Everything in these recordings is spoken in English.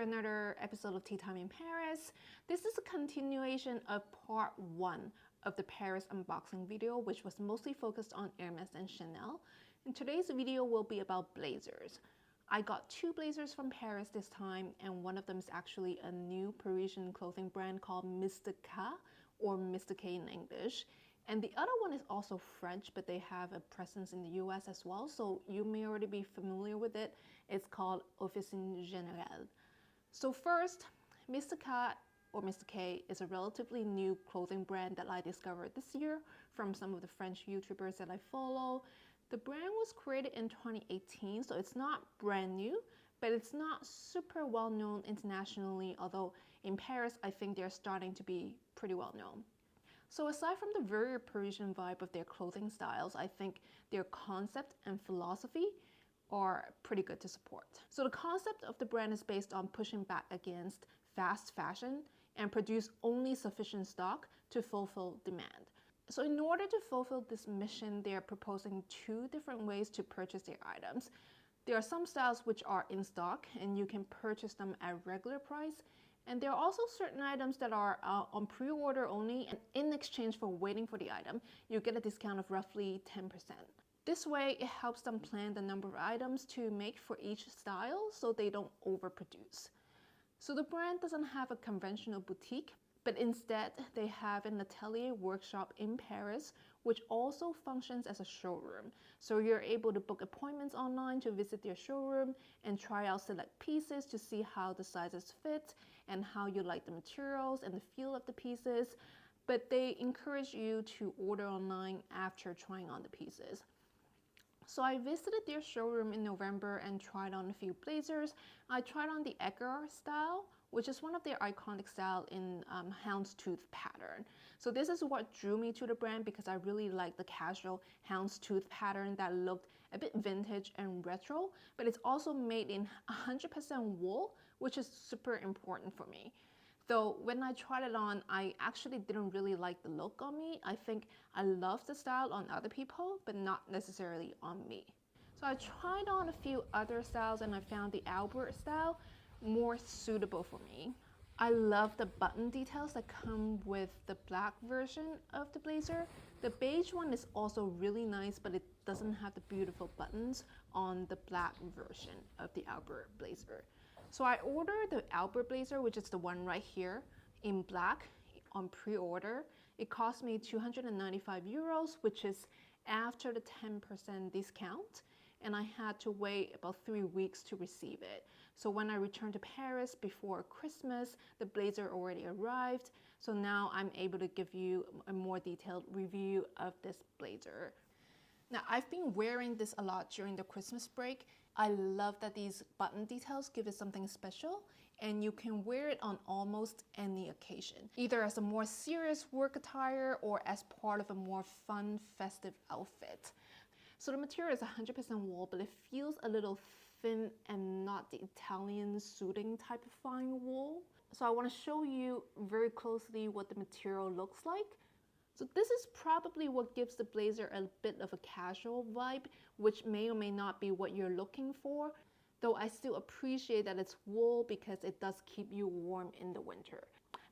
another episode of Tea Time in Paris. This is a continuation of part 1 of the Paris unboxing video, which was mostly focused on Hermes and Chanel. And today's video will be about blazers. I got 2 blazers from Paris this time, and one of them is actually a new Parisian clothing brand called Mr. K, or Mr. K in English. And the other one is also French, but they have a presence in the US as well, so you may already be familiar with it. It's called Officine Générale. So first, Mr. K or Mr. K is a relatively new clothing brand that I discovered this year from some of the French YouTubers that I follow. The brand was created in 2018, so it's not brand new, but it's not super well known internationally, although in Paris I think they're starting to be pretty well known. So aside from the very Parisian vibe of their clothing styles, I think their concept and philosophy are pretty good to support. So the concept of the brand is based on pushing back against fast fashion and produce only sufficient stock to fulfill demand. So in order to fulfill this mission, they are proposing 2 different ways to purchase their items. There are some styles which are in stock and you can purchase them at regular price. And there are also certain items that are on pre-order only, and in exchange for waiting for the item, you get a discount of roughly 10%. This way, it helps them plan the number of items to make for each style so they don't overproduce. So the brand doesn't have a conventional boutique, but instead they have an atelier workshop in Paris, which also functions as a showroom. So you're able to book appointments online to visit their showroom and try out select pieces to see how the sizes fit and how you like the materials and the feel of the pieces. But they encourage you to order online after trying on the pieces. So I visited their showroom in November and tried on a few blazers. I tried on the Edgar style, which is one of their iconic style in houndstooth pattern. So this is what drew me to the brand because I really like the casual houndstooth pattern that looked a bit vintage and retro, but it's also made in 100% wool, which is super important for me. Though when I tried it on, I actually didn't really like the look on me. I think I love the style on other people, but not necessarily on me. So I tried on a few other styles and I found the Albert style more suitable for me. I love the button details that come with the black version of the blazer. The beige one is also really nice, but it doesn't have the beautiful buttons on the black version of the Albert blazer. So I ordered the Albert blazer, which is the one right here, in black on pre-order. It cost me 295 euros, which is after the 10% discount. And I had to wait about 3 weeks to receive it. So when I returned to Paris before Christmas, the blazer already arrived. So now I'm able to give you a more detailed review of this blazer. Now, I've been wearing this a lot during the Christmas break. I love that these button details give it something special, and you can wear it on almost any occasion, either as a more serious work attire or as part of a more fun, festive outfit. So the material is 100% wool, but it feels a little thin and not the Italian suiting type of fine wool. So I want to show you very closely what the material looks like. So this is probably what gives the blazer a bit of a casual vibe, which may or may not be what you're looking for, though I still appreciate that it's wool because it does keep you warm in the winter.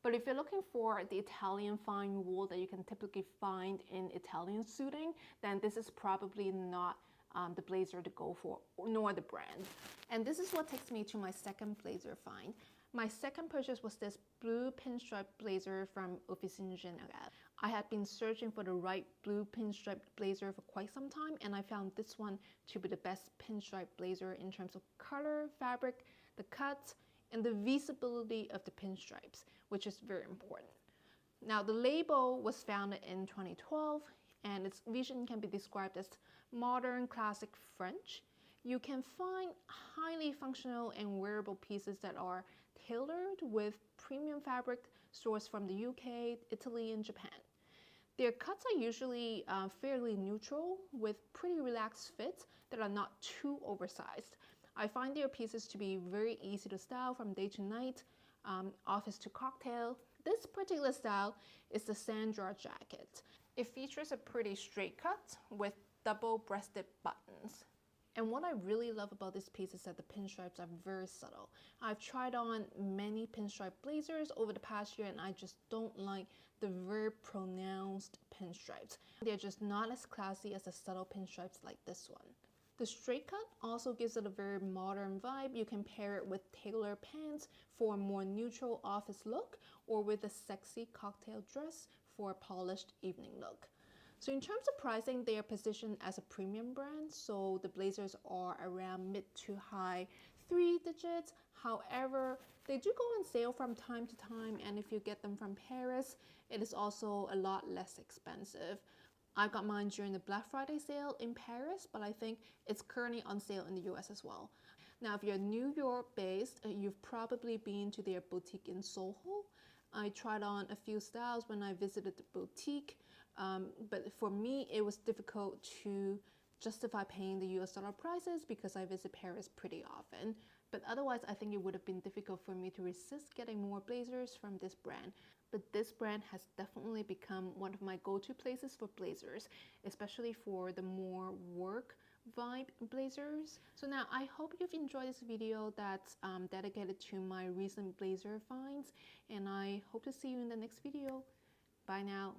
But if you're looking for the Italian fine wool that you can typically find in Italian suiting, then this is probably not the blazer to go for, nor the brand. And this is what takes me to my second blazer find. My second purchase was this blue pinstripe blazer from Officine Générale. I had been searching for the right blue pinstripe blazer for quite some time, and I found this one to be the best pinstripe blazer in terms of color, fabric, the cut, and the visibility of the pinstripes, which is very important. Now, the label was founded in 2012, and its vision can be described as modern classic French. You can find highly functional and wearable pieces that are tailored with premium fabric sourced from the UK, Italy, and Japan. Their cuts are usually fairly neutral with pretty relaxed fits that are not too oversized. I find their pieces to be very easy to style from day to night, office to cocktail. This particular style is the Sandra jacket. It features a pretty straight cut with double-breasted buttons. And what I really love about this piece is that the pinstripes are very subtle. I've tried on many pinstripe blazers over the past year and I just don't like the very pronounced pinstripes. They're just not as classy as the subtle pinstripes like this one. The straight cut also gives it a very modern vibe. You can pair it with tailored pants for a more neutral office look, or with a sexy cocktail dress for a polished evening look. So in terms of pricing, they are positioned as a premium brand, so the blazers are around mid to high 3 digits. However, they do go on sale from time to time, and if you get them from Paris, it is also a lot less expensive. I got mine during the Black Friday sale in Paris, but I think it's currently on sale in the US as well. Now, if you're New York based, you've probably been to their boutique in Soho. I tried on a few styles when I visited the boutique, but for me, it was difficult to justify paying the US dollar prices because I visit Paris pretty often. But otherwise, I think it would have been difficult for me to resist getting more blazers from this brand. But this brand has definitely become one of my go-to places for blazers, especially for the more work vibe blazers. So now I hope you've enjoyed this video that's dedicated to my recent blazer finds, and I hope to see you in the next video. Bye now.